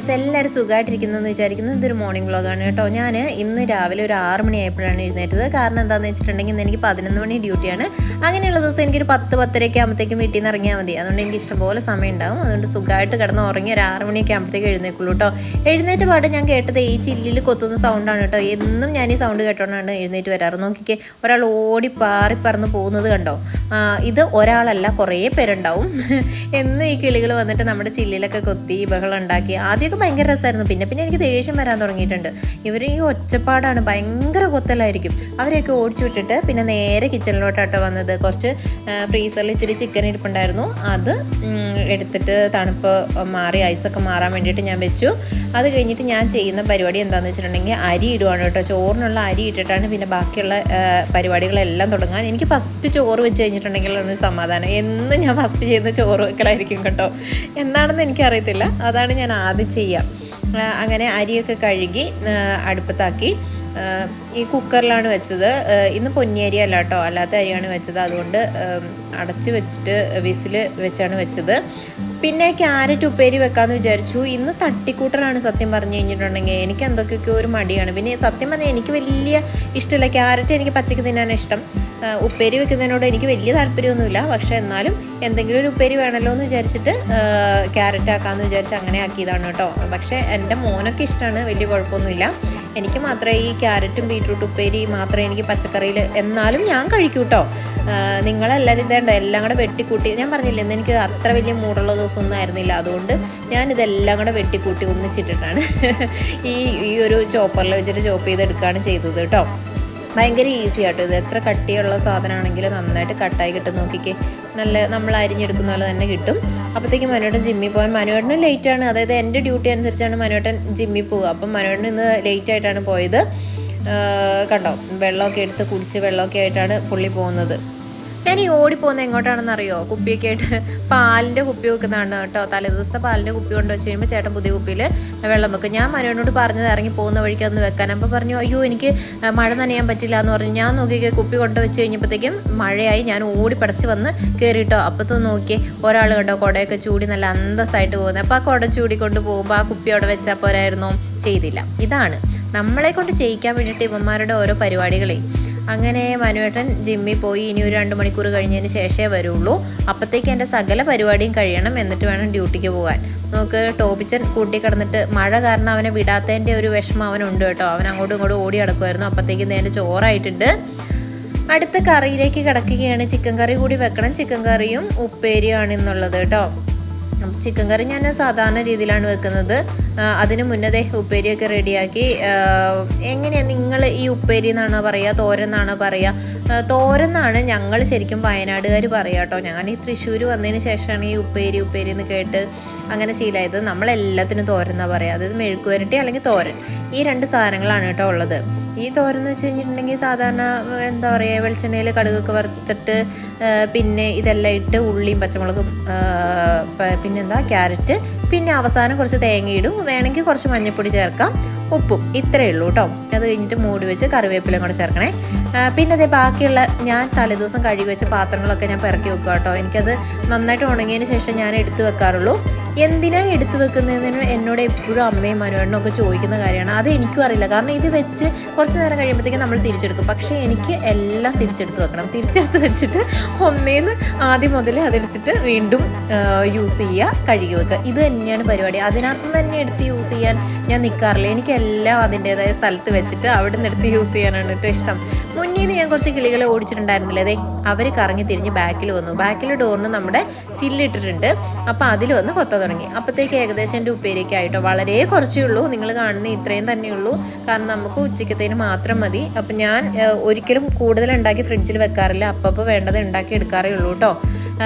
Guys, എല്ലാവരും സുഖമായിട്ടിരിക്കുന്നതെന്ന് വിചാരിക്കുന്നത്. ഇതൊരു മോർണിംഗ് വ്ളോഗാണ് കേട്ടോ. ഞാൻ ഇന്ന് രാവിലെ ഒരു 6 മണിയായപ്പോഴാണ് എഴുന്നേറ്റത്. കാരണം എന്താണെന്ന് വെച്ചിട്ടുണ്ടെങ്കിൽ ഇന്ന് എനിക്ക് 11 മണി ഡ്യൂട്ടിയാണ്. അങ്ങനെയുള്ള ദിവസം എനിക്കൊരു 10-10:30 ആകുമ്പോഴത്തേക്കും വീട്ടിൽ നിന്ന് ഇറങ്ങിയാൽ മതി. അതുകൊണ്ട് എനിക്ക് ഇഷ്ടംപോലെ സമയം ഉണ്ടാവും. അതുകൊണ്ട് സുഖമായിട്ട് കിടന്ന് ഉറങ്ങി ഒരു 6 മണിയൊക്കെ ആകുമ്പോഴത്തേക്ക് എഴുന്നേക്കുള്ളൂ കേട്ടോ. എഴുന്നേറ്റ പാട് ഞാൻ കേട്ടത് ഈ ചില്ലിൽ കൊത്തുന്ന സൗണ്ടാണ് കേട്ടോ. എന്നും ഞാൻ ഈ സൗണ്ട് കേട്ടോണ്ടാണ് എഴുന്നേറ്റ് വരാറ്. നോക്കിക്കേ, ഒരാൾ ഓടി പാറി പറന്ന് പോകുന്നത് കണ്ടോ. ഇത് ഒരാളല്ല, കുറേ പേരുണ്ടാവും. എന്നും ഈ കിളികൾ വന്നിട്ട് നമ്മുടെ ചില്ലിലൊക്കെ കൊത്തി ബഹളം ഉണ്ടാക്കി. ആദ്യമൊക്കെ ഭയങ്കര രസമായിരുന്നു. പിന്നെ എനിക്ക് ദേഷ്യം വരാൻ തുടങ്ങിയിട്ടുണ്ട്. ഇവർ ഈ ഒച്ചപ്പാടാണ്, ഭയങ്കര കൊത്തലായിരിക്കും. അവരെയൊക്കെ ഓടിച്ചു വിട്ടിട്ട് പിന്നെ നേരെ കിച്ചണിലോട്ടാട്ടോ വന്നത്. കുറച്ച് ഫ്രീസറിൽ ഇച്ചിരി ചിക്കൻ ഇരിപ്പുണ്ടായിരുന്നു. അത് എടുത്തിട്ട് തണുപ്പ് മാറി ഐസൊക്കെ മാറാൻ വേണ്ടിയിട്ട് ഞാൻ വെച്ചു. അത് കഴിഞ്ഞിട്ട് ഞാൻ ചെയ്യുന്ന പരിപാടി എന്താണെന്ന് വെച്ചിട്ടുണ്ടെങ്കിൽ അരി ഇടുവാണ് കേട്ടോ. ചോറിനുള്ള അരി ഇട്ടിട്ടാണ് പിന്നെ ബാക്കിയുള്ള പരിപാടികളെല്ലാം തുടങ്ങാൻ. എനിക്ക് ഫസ്റ്റ് ചോറ് വെച്ച് കഴിഞ്ഞിട്ടുണ്ടെങ്കിലാണ് ഒരു സമാധാനം. എന്നും ഞാൻ ഫസ്റ്റ് ചെയ്യുന്ന ചോറ് വെക്കലായിരിക്കും കേട്ടോ. എന്താണെന്ന് എനിക്കറിയത്തില്ല, അതാണ് ഞാൻ ആദ്യം ചെയ്യാം. അങ്ങനെ അരിയൊക്കെ കഴുകി അടുപ്പത്താക്കി. ഈ കുക്കറിലാണ് വെച്ചത്. ഇന്ന് പൊന്നിയരി അല്ല കേട്ടോ, അല്ലാത്ത അരിയാണ് വെച്ചത്. അതുകൊണ്ട് അടച്ച് വെച്ചിട്ട് വിസിൽ വെച്ചാണ് വെച്ചത്. പിന്നെ ക്യാരറ്റ് ഉപ്പേരി വെക്കാമെന്ന് വിചാരിച്ചു. ഇന്ന് തട്ടിക്കൂട്ടലാണ് സത്യം പറഞ്ഞു കഴിഞ്ഞിട്ടുണ്ടെങ്കിൽ. എനിക്ക് എന്തൊക്കെയൊക്കെയോ ഒരു മടിയാണ്. പിന്നെ സത്യം പറഞ്ഞാൽ എനിക്ക് വലിയ ഇഷ്ടമില്ല ക്യാരറ്റ്. എനിക്ക് പച്ചക്ക് തിന്നാൻ ഇഷ്ടം. ഉപ്പേരി വെക്കുന്നതിനോട് എനിക്ക് വലിയ താല്പര്യമൊന്നുമില്ല. പക്ഷേ എന്നാലും എന്തെങ്കിലും ഒരു ഉപ്പേരി വേണമല്ലോ എന്ന് വിചാരിച്ചിട്ട് ക്യാരറ്റ് ആക്കാമെന്ന് വിചാരിച്ച് അങ്ങനെ ആക്കിയതാണ് കേട്ടോ. പക്ഷേ എൻ്റെ മോനൊക്കെ ഇഷ്ടമാണ്, വലിയ കുഴപ്പമൊന്നുമില്ല. എനിക്ക് മാത്രമേ ഈ ക്യാരറ്റും ബീട്രൂട്ട് ഉപ്പേരി മാത്രമേ എനിക്ക് പച്ചക്കറിയിൽ, എന്നാലും ഞാൻ കഴിക്കും കേട്ടോ. നിങ്ങളെല്ലാവരും ഇതേണ്ടോ എല്ലാം കൂടെ വെട്ടിക്കൂട്ടി. ഞാൻ പറഞ്ഞില്ല, ഇന്ന് എനിക്ക് അത്ര വലിയ മൂടുള്ള ദിവസമൊന്നും ആയിരുന്നില്ല. അതുകൊണ്ട് ഞാനിതെല്ലാം കൂടെ വെട്ടിക്കൂട്ടി ഒന്നിച്ചിട്ടിട്ടാണ് ഈ ഒരു ചോപ്പറിൽ വെച്ചിട്ട് ചോപ്പ് ചെയ്തെടുക്കുകയാണ് ചെയ്തത് കേട്ടോ. ഭയങ്കര ഈസി ആട്ടോ ഇത്. എത്ര കട്ടിയുള്ള സാധനമാണെങ്കിലും നന്നായിട്ട് കട്ടായി കിട്ടും. നോക്കിക്കേ, നല്ല നമ്മൾ അരിഞ്ഞെടുക്കുന്ന പോലെ തന്നെ കിട്ടും. അപ്പോഴത്തേക്കും മനുവേട്ടൻ ജിമ്മിൽ പോകാൻ. മനുവേട്ടന് ലേറ്റാണ്, അതായത് എൻ്റെ ഡ്യൂട്ടി അനുസരിച്ചാണ് മനുവേട്ടൻ ജിമ്മിൽ പോവുക. അപ്പം മനുവേട്ടൻ ഇന്ന് ലേറ്റായിട്ടാണ് പോയത്. കണ്ടോ, വെള്ളമൊക്കെ എടുത്ത് കുടിച്ച് വെള്ളമൊക്കെ ആയിട്ടാണ് പുള്ളി പോകുന്നത്. ഞാൻ ഈ ഓടിപ്പോകുന്നത് എങ്ങോട്ടാണെന്ന് അറിയോ? കുപ്പിയൊക്കെ ആയിട്ട് പാലിൻ്റെ കുപ്പി വെക്കുന്നതാണ് കേട്ടോ. തലേദിവസത്തെ പാലിൻ്റെ കുപ്പി കൊണ്ട് വെച്ച് കഴിയുമ്പോൾ ചേട്ടൻ പുതിയ കുപ്പിയിൽ വെള്ളം വെക്കും. ഞാൻ മനുവിനോട് പറഞ്ഞത് ഇറങ്ങി പോകുന്ന വഴിക്ക് അന്ന് വെക്കാൻ. അപ്പോൾ പറഞ്ഞു, അയ്യോ എനിക്ക് മഴ നനയാൻ പറ്റില്ല എന്ന് പറഞ്ഞു. ഞാൻ നോക്കിയൊക്കെ കുപ്പി കൊണ്ട് വെച്ച് കഴിഞ്ഞപ്പോഴത്തേക്കും മഴയായി. ഞാൻ ഓടി പടച്ച് വന്ന് കയറിയിട്ടോ. അപ്പോഴത്തെ നോക്കിയേ, ഒരാൾ കണ്ടോ കുടയൊക്കെ ചൂടി നല്ല അന്തസ്സായിട്ട് പോകുന്നത്. അപ്പോൾ ആ കുട ചൂടിക്കൊണ്ട് പോകുമ്പോൾ ആ കുപ്പി അവിടെ വെച്ചാൽ പോരായിരുന്നോ? ചെയ്തില്ല. ഇതാണ് നമ്മളെ കൊണ്ട് ചെയ്യിക്കാൻ വേണ്ടിയിട്ട് ഇവന്മാരുടെ ഓരോ പരിപാടികളെ. അങ്ങനെ മനുവേട്ടൻ ജിമ്മിൽ പോയി. ഇനി ഒരു 2 മണിക്കൂർ കഴിഞ്ഞതിന് ശേഷമേ വരുള്ളൂ. അപ്പോഴത്തേക്ക് എൻ്റെ സകല പരിപാടിയും കഴിയണം, എന്നിട്ട് വേണം ഡ്യൂട്ടിക്ക് പോകാൻ. നമുക്ക് ടോപ്പിച്ചൻ കൂട്ടി കിടന്നിട്ട് മഴ കാരണം അവനെ വിടാത്തതിൻ്റെ ഒരു വിഷമം അവനുണ്ട് കേട്ടോ. അവൻ അങ്ങോട്ടും ഇങ്ങോട്ടും ഓടി കിടക്കുമായിരുന്നു. അപ്പോഴത്തേക്കും നേരെ ചോറായിട്ടുണ്ട്. അടുത്ത കറിയിലേക്ക് കിടക്കുകയാണ്. ചിക്കൻ കറി കൂടി വെക്കണം. ചിക്കൻ കറിയും ഉപ്പേരിയാണ് എന്നുള്ളത് കേട്ടോ. ചിക്കൻ കറി ഞാൻ സാധാരണ രീതിയിലാണ് വെക്കുന്നത്. അതിന് മുന്നേ ഉപ്പേരിയൊക്കെ റെഡിയാക്കി. എങ്ങനെയാണ് നിങ്ങൾ ഈ ഉപ്പേരി എന്നാണോ പറയുക, തോരൻ എന്നാണോ പറയുക? തോരൻ എന്നാണ് ഞങ്ങൾ ശരിക്കും വയനാടുകാർ പറയുക കേട്ടോ. ഞാൻ ഈ തൃശ്ശൂർ വന്നതിന് ശേഷമാണ് ഈ ഉപ്പേരി എന്ന് കേട്ട് അങ്ങനെ ശീലമായത്. നമ്മളെല്ലാത്തിനും തോരൻ എന്നാണ് പറയുക. അതായത് മെഴുക്കുവരട്ടി അല്ലെങ്കിൽ തോരൻ, ഈ 2 സാധനങ്ങളാണ് കേട്ടോ ഉള്ളത്. ഈ തോരൻ എന്ന് വെച്ച് കഴിഞ്ഞിട്ടുണ്ടെങ്കിൽ സാധാരണ എന്താ പറയുക, വെളിച്ചെണ്ണയിൽ കടുകൊക്കെ വറുത്തിട്ട് പിന്നെ ഇതെല്ലാം ഇട്ട് ഉള്ളിയും പച്ചമുളകും പിന്നെന്താ ക്യാരറ്റ്, പിന്നെ അവസാനം കുറച്ച് തേങ്ങയിടും. വേണമെങ്കിൽ കുറച്ച് മഞ്ഞൾപ്പൊടി ചേർക്കാം, ഉപ്പും. ഇത്രയേ ഉള്ളൂ കേട്ടോ. അത് കഴിഞ്ഞിട്ട് മൂടി വെച്ച് കറിവേപ്പിലയും കൂടെ ചേർക്കണേ. പിന്നെ അതേ ബാക്കിയുള്ള ഞാൻ തലേദിവസം കഴുകി വെച്ച പാത്രങ്ങളൊക്കെ ഞാൻ പിറക്കി വെക്കുക കേട്ടോ. എനിക്കത് നന്നായിട്ട് ഉണങ്ങിയതിന് ശേഷം ഞാൻ എടുത്തു വെക്കാറുള്ളൂ. എന്തിനാണ് എടുത്തു വെക്കുന്നതിന് എന്നോട് എപ്പോഴും അമ്മയും മനുവേട്ടനും ഒക്കെ ചോദിക്കുന്ന കാര്യമാണ്. അത് എനിക്കും അറിയില്ല. കാരണം ഇത് വെച്ച് കുറച്ച് നേരം കഴിയുമ്പോഴത്തേക്കും നമ്മൾ തിരിച്ചെടുക്കും. പക്ഷേ എനിക്ക് എല്ലാം തിരിച്ചെടുത്ത് വെക്കണം. തിരിച്ചെടുത്ത് വെച്ചിട്ട് ഒന്നേന്ന് ആദ്യം മുതലേ അതെടുത്തിട്ട് വീണ്ടും യൂസ് ചെയ്യുക, കഴുകി വെക്കുക. ഇത് തന്നെയാണ് പരിപാടി. അതിനകത്ത് തന്നെ എടുത്ത് യൂസ് ചെയ്യാൻ ഞാൻ നിൽക്കാറില്ല. എനിക്കെല്ലാം അതിൻ്റേതായ സ്ഥലത്ത് വെച്ചിട്ട് അവിടെ നിന്ന് എടുത്ത് യൂസ് ചെയ്യാനാണ് കേട്ടോ ഇഷ്ടം. മുന്നേ ഞാൻ കുറച്ച് കിളികളെ ഓടിച്ചിട്ടുണ്ടായിരുന്നില്ല. അതെ, അവർ കറങ്ങി തിരിഞ്ഞ് ബാക്കിൽ വന്നു. ബാക്കിൽ ഡോറിന് നമ്മുടെ ചില്ലിട്ടിട്ടുണ്ട്. അപ്പോൾ അതിൽ വന്ന് കൊത്ത തുടങ്ങി. അപ്പോഴത്തേക്ക് ഏകദേശം എൻ്റെ ഉപ്പേരിയൊക്കെ ആയിട്ടോ. വളരെ കുറച്ചേ ഉള്ളൂ, നിങ്ങൾ കാണുന്ന ഇത്രയും തന്നെയുള്ളൂ. കാരണം നമുക്ക് ഉച്ചക്കത്തേന് മാത്രം മതി. അപ്പം ഞാൻ ഒരിക്കലും കൂടുതൽ ഉണ്ടാക്കി ഫ്രിഡ്ജിൽ വെക്കാറില്ല. അപ്പോൾ വേണ്ടത് ഉണ്ടാക്കി എടുക്കാറേ ഉള്ളൂ കേട്ടോ.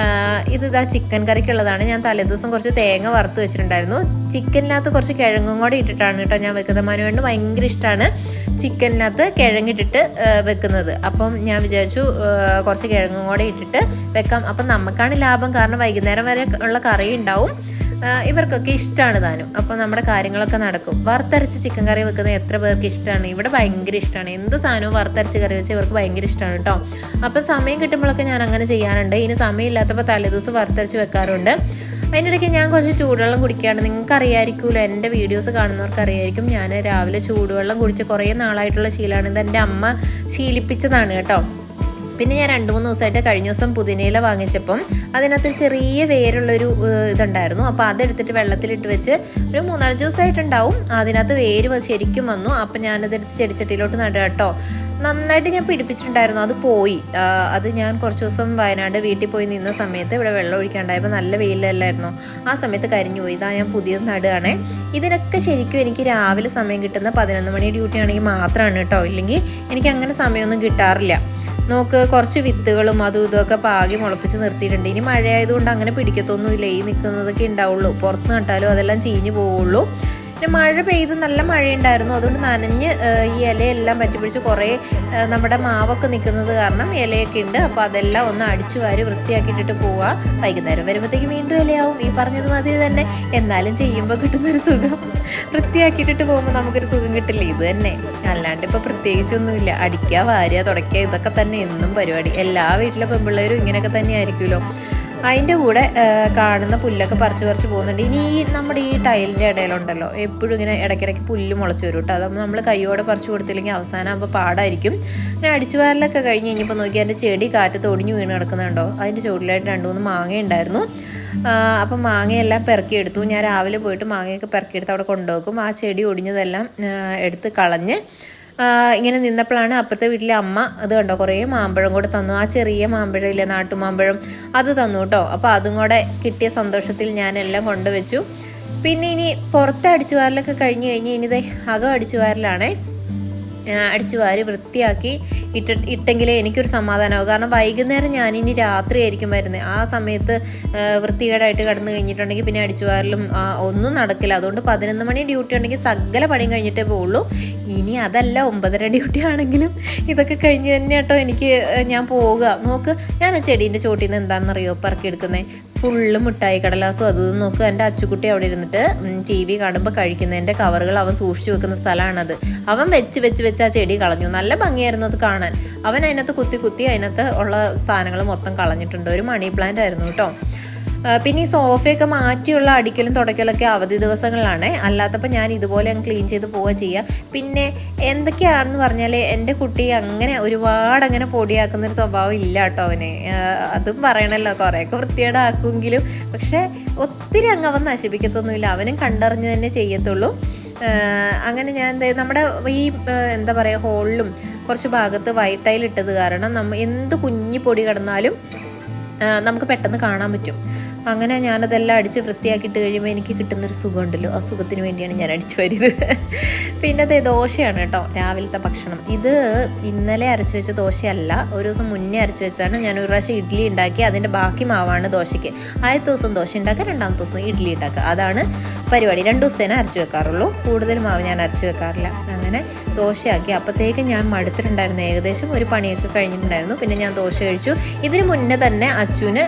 ഇതാ ചിക്കൻ കറിക്കുള്ളതാണ്. ഞാൻ തലേദിവസം കുറച്ച് തേങ്ങ വറുത്ത് വെച്ചിട്ടുണ്ടായിരുന്നു. ചിക്കനിനകത്ത് കുറച്ച് കിഴങ്ങും കൂടെ ഇട്ടിട്ടാണ് കേട്ടോ ഞാൻ വെക്കുന്നത്. മനുവേട്ടന് ഭയങ്കര ഇഷ്ടമാണ് ചിക്കനിനകത്ത് കിഴങ്ങിട്ടിട്ട് വെക്കുന്നത്. അപ്പം ഞാൻ വിചാരിച്ചു കുറച്ച് കിഴങ്ങും കൂടെ ഇട്ടിട്ട് വെക്കാം. അപ്പം നമുക്കാണ് ലാഭം. കാരണം വൈകുന്നേരം വരെ ഉള്ള കറി ഉണ്ടാവും. ഇവർക്കൊക്കെ ഇഷ്ടമാണ് താനും. അപ്പോൾ നമ്മുടെ കാര്യങ്ങളൊക്കെ നടക്കും. വറുത്തരച്ച് ചിക്കൻ കറി വെക്കുന്നത് എത്ര പേർക്ക് ഇഷ്ടമാണ്? ഇവിടെ ഭയങ്കര ഇഷ്ടമാണ്. എന്ത് സാധനവും വറുത്തരച്ച് കറി വെച്ചാൽ ഇവർക്ക് ഭയങ്കര ഇഷ്ടമാണ് കേട്ടോ. അപ്പം സമയം കിട്ടുമ്പോഴൊക്കെ ഞാൻ അങ്ങനെ ചെയ്യാറുണ്ട്. ഇനി സമയമില്ലാത്തപ്പോൾ തലേദിവസം വറുത്തരച്ച് വെക്കാറുണ്ട്. അതിൻ്റെ ഇടയ്ക്ക് ഞാൻ കുറച്ച് ചൂടുവെള്ളം കുടിക്കാറുണ്ട്. നിങ്ങൾക്ക് അറിയാമായിരിക്കുമല്ലോ, എൻ്റെ വീഡിയോസ് കാണുന്നവർക്ക് അറിയായിരിക്കും. ഞാൻ രാവിലെ ചൂടുവെള്ളം കുടിച്ച് കുറേ നാളായിട്ടുള്ള ശീലമാണ്. ഇത് എൻ്റെ അമ്മ ശീലിപ്പിച്ചതാണ് കേട്ടോ. പിന്നെ ഞാൻ 2-3 ദിവസമായിട്ട് കഴിഞ്ഞ ദിവസം പുതിനയില വാങ്ങിച്ചപ്പം അതിനകത്തൊരു ചെറിയ വേരുള്ളൊരു ഇതുണ്ടായിരുന്നു. അപ്പോൾ അതെടുത്തിട്ട് വെള്ളത്തിലിട്ട് വെച്ച് ഒരു 3-4 ദിവസമായിട്ടുണ്ടാവും. അതിനകത്ത് വേര് ശരിക്കും വന്നു. അപ്പം ഞാനതെടുത്ത് ചെടിച്ചട്ടിയിലോട്ട് നടുക കേട്ടോ. നന്നായിട്ട് ഞാൻ പിടിപ്പിച്ചിട്ടുണ്ടായിരുന്നു. അത് പോയി. അത് ഞാൻ കുറച്ച് ദിവസം വയനാട് വീട്ടിൽ പോയി നിന്ന സമയത്ത് ഇവിടെ വെള്ളം ഒഴിക്കാണ്ടായപ്പോൾ നല്ല വെയിലല്ലായിരുന്നു. ആ സമയത്ത് കരിഞ്ഞു പോയി. ഇതാ ഞാൻ പുതിയത് നടുകയാണേ. ഇതിനൊക്കെ ശരിക്കും എനിക്ക് രാവിലെ സമയം കിട്ടുന്ന 11 മണി ഡ്യൂട്ടി ആണെങ്കിൽ മാത്രമാണ് കേട്ടോ. ഇല്ലെങ്കിൽ എനിക്ക് അങ്ങനെ സമയമൊന്നും കിട്ടാറില്ല. നോക്ക്, കുറച്ച് വിത്തുകളും അതും ഇതൊക്കെ പാകി മുളപ്പിച്ച് നിർത്തിയിട്ടുണ്ട്. ഇനി മഴയായതുകൊണ്ട് അങ്ങനെ പിടിക്കത്തൊന്നുമില്ല. ഈ നിൽക്കുന്നതൊക്കെ ഉണ്ടാവുള്ളൂ. പുറത്ത് നട്ടാലും അതെല്ലാം ചീഞ്ഞ് പോവുള്ളൂ. പിന്നെ മഴ പെയ്ത് നല്ല മഴയുണ്ടായിരുന്നു. അതുകൊണ്ട് നനഞ്ഞ് ഈ ഇലയെല്ലാം പറ്റിപ്പിടിച്ച് കുറേ നമ്മുടെ മാവൊക്കെ നിൽക്കുന്നത് കാരണം ഇലയൊക്കെ ഉണ്ട്. അപ്പോൾ അതെല്ലാം ഒന്ന് അടിച്ചു വാരി വൃത്തിയാക്കിയിട്ടിട്ട് പോവുക. വൈകുന്നേരം വരുമ്പോഴത്തേക്ക് വീണ്ടും ഇലയാവും. ഈ പറഞ്ഞത് മാതിരി തന്നെ. എന്നാലും ചെയ്യുമ്പോൾ കിട്ടുന്നൊരു സുഖം വൃത്തിയാക്കിയിട്ടിട്ട് പോകുമ്പോൾ നമുക്കൊരു സുഖം കിട്ടില്ല. ഇത് തന്നെ, അല്ലാണ്ട് ഇപ്പോൾ പ്രത്യേകിച്ചൊന്നുമില്ല. അടിക്കുക, വാരുക, തുടയ്ക്കുക, ഇതൊക്കെ തന്നെ എന്നും പരിപാടി. എല്ലാ വീട്ടിലെ പെൺപിള്ളേരും ഇങ്ങനെയൊക്കെ തന്നെ ആയിരിക്കുമല്ലോ. അതിൻ്റെ കൂടെ കാണുന്ന പുല്ലൊക്കെ പറിച്ച് പോകുന്നുണ്ട്. ഇനി നമ്മുടെ ഈ ടൈലിൻ്റെ ഇടയിലുണ്ടല്ലോ എപ്പോഴും ഇങ്ങനെ ഇടയ്ക്കിടയ്ക്ക് പുല്ല് മുളച്ച് വരും കേട്ടോ. അത് നമ്മൾ കൈയോടെ പറിച്ച് കൊടുത്തില്ലെങ്കിൽ അവസാനം ആകുമ്പോൾ പാടായിരിക്കും. പിന്നെ അടിച്ചു വാരലൊക്കെ കഴിഞ്ഞ് കഴിഞ്ഞപ്പോൾ നോക്കി എൻ്റെ ചെടി കാറ്റത്ത് ഒടിഞ്ഞു വീണ് കിടക്കുന്നുണ്ടോ. അതിൻ്റെ ചുവട്ടിലായിട്ട് 2-3 മാങ്ങ ഉണ്ടായിരുന്നു. അപ്പം മാങ്ങയെല്ലാം പെറുക്കിയെടുത്തു. ഞാൻ രാവിലെ പോയിട്ട് മാങ്ങയൊക്കെ പെറുക്കിയെടുത്ത് അവിടെ കൊണ്ടുവെക്കും. ആ ചെടി ഒടിഞ്ഞതെല്ലാം എടുത്ത് കളഞ്ഞ് ഇങ്ങനെ നിന്നപ്പോഴാണ് അപ്പുറത്തെ വീട്ടിലെ അമ്മ അത് കണ്ടോ കുറേ മാമ്പഴം കൂടെ തന്നു. ആ ചെറിയ മാമ്പഴം ഇല്ലേ, നാട്ടുമാമ്പഴം, അത് തന്നു കേട്ടോ. അപ്പോൾ അതും കൂടെ കിട്ടിയ സന്തോഷത്തിൽ ഞാനെല്ലാം കൊണ്ടുവച്ചു. പിന്നെ ഇനി പുറത്തെ അടിച്ചു വാരലൊക്കെ കഴിഞ്ഞ് ഇനി ഇതേ അകം അടിച്ചു വാരലാണേ. അടിച്ചു വാരി വൃത്തിയാക്കി ഇട്ടെങ്കിലേ എനിക്കൊരു സമാധാനമാകും. കാരണം വൈകുന്നേരം ഞാനിനി രാത്രി ആയിരിക്കും വരുന്നത്. ആ സമയത്ത് വൃത്തികേടായിട്ട് കിടന്നു കഴിഞ്ഞിട്ടുണ്ടെങ്കിൽ പിന്നെ അടിച്ചു വാരലും ഒന്നും നടക്കില്ല. അതുകൊണ്ട് 11 മണി ഡ്യൂട്ടി ഉണ്ടെങ്കിൽ സകല പണിയും കഴിഞ്ഞിട്ടേ പോവുള്ളൂ. ഇനി അതല്ല 9:30 ഡ്യൂട്ടി ആണെങ്കിലും ഇതൊക്കെ കഴിഞ്ഞ് തന്നെ കേട്ടോ ഞാൻ പോവുക. നോക്ക്, ഞാൻ ആ ചെടീൻ്റെ ചോട്ടിൽ നിന്ന് എന്താണെന്നറിയോ പറക്കിയെടുക്കുന്നത്? ഫുള്ള് മിഠായി കടലാസും അതും. നോക്ക്, എൻ്റെ അച്ചുക്കുട്ടി അവിടെ ഇരുന്നിട്ട് TV കാണുമ്പോൾ കഴിക്കുന്നതിൻ്റെ കവറുകൾ അവൻ സൂക്ഷിച്ചു വെക്കുന്ന സ്ഥലമാണത്. അവൻ വെച്ച് ആ ചെടി കളഞ്ഞു. നല്ല ഭംഗിയായിരുന്നു അത് കാണാൻ. അവൻ അതിനകത്ത് കുത്തി അതിനകത്ത് ഉള്ള സാധനങ്ങൾ മൊത്തം കളഞ്ഞിട്ടുണ്ട്. ഒരു മണി പ്ലാന്റ് ആയിരുന്നു കേട്ടോ. പിന്നെ ഈ സോഫയൊക്കെ മാറ്റിയുള്ള അടിക്കലും തുടയ്ക്കലൊക്കെ അവധി ദിവസങ്ങളിലാണ്. അല്ലാത്തപ്പോൾ ഞാൻ ഇതുപോലെ അങ്ങ് ക്ലീൻ ചെയ്ത് പോവുക ചെയ്യുക. പിന്നെ എന്തൊക്കെയാണെന്ന് പറഞ്ഞാൽ എൻ്റെ കുട്ടി അങ്ങനെ ഒരുപാട് അങ്ങനെ പൊടിയാക്കുന്നൊരു സ്വഭാവം ഇല്ല കേട്ടോ അവന്. അതും പറയണല്ലോ, കുറേയൊക്കെ വൃത്തികേടാക്കുമെങ്കിലും പക്ഷേ ഒത്തിരി അങ്ങ് അവൻ നശിപ്പിക്കത്തൊന്നുമില്ല. അവനും കണ്ടറിഞ്ഞ് തന്നെ ചെയ്യത്തുള്ളൂ. അങ്ങനെ ഞാൻ നമ്മുടെ ഈ എന്താ പറയുക ഹോളിലും കുറച്ച് ഭാഗത്ത് വൈറ്റ് ടൈൽ ഇട്ടത് കാരണം എന്ത് കുഞ്ഞി പൊടി കിടന്നാലും നമുക്ക് പെട്ടെന്ന് കാണാൻ പറ്റും. അങ്ങനെ ഞാനതെല്ലാം അടിച്ച് വൃത്തിയാക്കിയിട്ട് കഴിയുമ്പോൾ എനിക്ക് കിട്ടുന്നൊരു സുഖമുണ്ടല്ലോ, ആ സുഖത്തിന് വേണ്ടിയാണ് ഞാൻ അടിച്ചു വരുന്നത്. പിന്നെ അത് ദോശയാണ് കേട്ടോ രാവിലത്തെ ഭക്ഷണം. ഇത് ഇന്നലെ അരച്ച് വെച്ച ദോശയല്ല, ഒരു ദിവസം മുന്നേ അരച്ച് വെച്ചാണ്. ഞാൻ ഒരു പ്രാവശ്യം ഇഡ്ഡലി ഉണ്ടാക്കി, അതിൻ്റെ ബാക്കി മാവാണ് ദോശയ്ക്ക്. ആദ്യത്തെ ദിവസം ദോശ ഉണ്ടാക്കുക, രണ്ടാമത്തെ ദിവസം ഇഡ്ഡലി ഉണ്ടാക്കുക. അതാണ് പരിപാടി. 2 ദിവസത്തേനെ അരച്ച് വെക്കാറുള്ളൂ, കൂടുതൽ മാവ് ഞാൻ അരച്ച് വെക്കാറില്ല. അങ്ങനെ ദോശയാക്കി. അപ്പോഴത്തേക്ക് ഞാൻ മടുത്തിട്ടുണ്ടായിരുന്നു. ഏകദേശം ഒരു പണിയൊക്കെ കഴിഞ്ഞിട്ടുണ്ടായിരുന്നു. പിന്നെ ഞാൻ ദോശ കഴിച്ചു. ഇതിന് മുന്നേ തന്നെ അച്ചുവിന്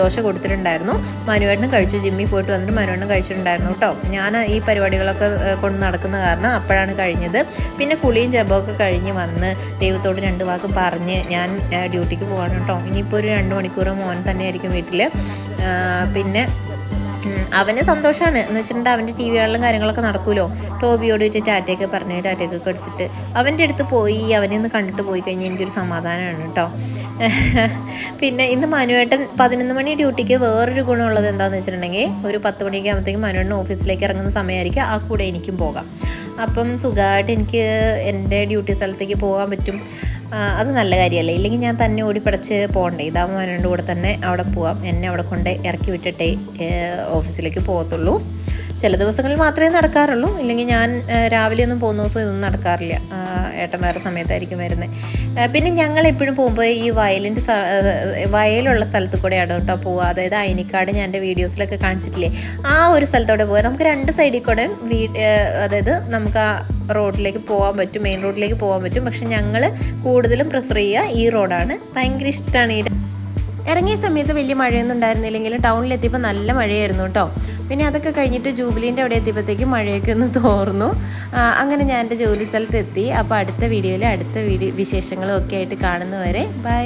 ദോശ കൊടുത്തിട്ടുണ്ടായിരുന്നു. മനുവേട്ടനും കഴിച്ചു. ജിമ്മിൽ പോയിട്ട് വന്നിട്ട് മനുവേട്ടനും കഴിച്ചിട്ടുണ്ടായിരുന്നു കേട്ടോ. ഞാൻ ഈ പരിപാടികളൊക്കെ കൊണ്ട് നടക്കുന്ന കാരണം അപ്പോഴാണ് കഴിഞ്ഞത്. പിന്നെ കുളിയും ജപമൊക്കെ കഴിഞ്ഞ് വന്ന് ദൈവത്തോട് 2 വാക്ക് പറഞ്ഞ് ഞാൻ ഡ്യൂട്ടിക്ക് പോവാണ് കേട്ടോ. ഇനിയിപ്പോൾ ഒരു 2 മണിക്കൂർ മോൻ തന്നെയായിരിക്കും വീട്ടിൽ. പിന്നെ അവന് സന്തോഷമാണ് എന്ന് വെച്ചിട്ടുണ്ടെങ്കിൽ അവൻ്റെ TV കാണലും കാര്യങ്ങളൊക്കെ നടക്കുമല്ലോ. ടോബിയോട് വെച്ച് ടാറ്റയൊക്കെ പറഞ്ഞ് ടാറ്റയൊക്കെ എടുത്തിട്ട് അവൻ്റെ അടുത്ത് പോയി അവനെ ഒന്ന് കണ്ടിട്ട് പോയി കഴിഞ്ഞാൽ എനിക്കൊരു സമാധാനമാണ് കേട്ടോ. പിന്നെ ഇന്ന് മനുവേട്ടൻ 11 മണി ഡ്യൂട്ടിക്ക് വേറൊരു ഗുണമുള്ളത് എന്താണെന്ന് വെച്ചിട്ടുണ്ടെങ്കിൽ ഒരു 10 മണിയൊക്കെ ആകുമ്പോഴത്തേക്കും മനുവേട്ടൻ ഓഫീസിലേക്ക് ഇറങ്ങുന്ന സമയമായിരിക്കും. ആ കൂടെ എനിക്കും പോകാം. അപ്പം സുഖമായിട്ട് എനിക്ക് എൻ്റെ ഡ്യൂട്ടി സ്ഥലത്തേക്ക് പോകാൻ പറ്റും. അത് നല്ല കാര്യമല്ലേ. ഇല്ലെങ്കിൽ ഞാൻ തന്നെ ഓടിപ്പടച്ച് പോകണ്ടേ. ഇതാകുമ്പോൾ മനുവേൻ്റെ കൂടെ തന്നെ അവിടെ പോവാം. എന്നെ അവിടെ കൊണ്ട് ഇറക്കി വിട്ടിട്ടേ ഓഫീസിലേക്ക് പോകത്തുള്ളൂ. ചില ദിവസങ്ങളിൽ മാത്രമേ നടക്കാറുള്ളൂ. ഇല്ലെങ്കിൽ ഞാൻ രാവിലെ ഒന്നും പോകുന്ന ദിവസം ഇതൊന്നും നടക്കാറില്ല. ഏട്ടൻ വേറെ സമയത്തായിരിക്കും വരുന്നത്. പിന്നെ ഞങ്ങളെപ്പോഴും പോകുമ്പോൾ ഈ വയലുള്ള സ്ഥലത്ത് കൂടെയാണ് കേട്ടോ പോവുക. അതായത് അയനിക്കാട് ഞാൻ എൻ്റെ വീഡിയോസിലൊക്കെ കാണിച്ചിട്ടില്ലേ, ആ ഒരു സ്ഥലത്തോടെ പോവുക. നമുക്ക് 2 സൈഡിൽ കൂടെ അതായത് നമുക്ക് ആ റോഡിലേക്ക് പോകാൻ പറ്റും, മെയിൻ റോഡിലേക്ക് പോകാൻ പറ്റും. പക്ഷെ ഞങ്ങൾ കൂടുതലും പ്രിഫർ ചെയ്യുക ഈ റോഡാണ്. ഭയങ്കര ഇഷ്ടമാണ് ഇറങ്ങിയ സമയത്ത് വലിയ മഴയൊന്നും ഉണ്ടായിരുന്നില്ലെങ്കിലും ടൗണിലെത്തിയപ്പോൾ നല്ല മഴയായിരുന്നു കേട്ടോ. പിന്നെ അതൊക്കെ കഴിഞ്ഞിട്ട് ജൂബിലീൻ്റെ അവിടെ എത്തിയപ്പോഴത്തേക്കും മഴയൊക്കെ ഒന്ന് തോർന്നു. അങ്ങനെ ഞാൻ എൻ്റെ ജോലി സ്ഥലത്ത് എത്തി. അപ്പോൾ അടുത്ത വീഡിയോയിൽ അടുത്ത വിശേഷങ്ങളും ഒക്കെ ആയിട്ട് കാണുന്നവരെ ബൈ.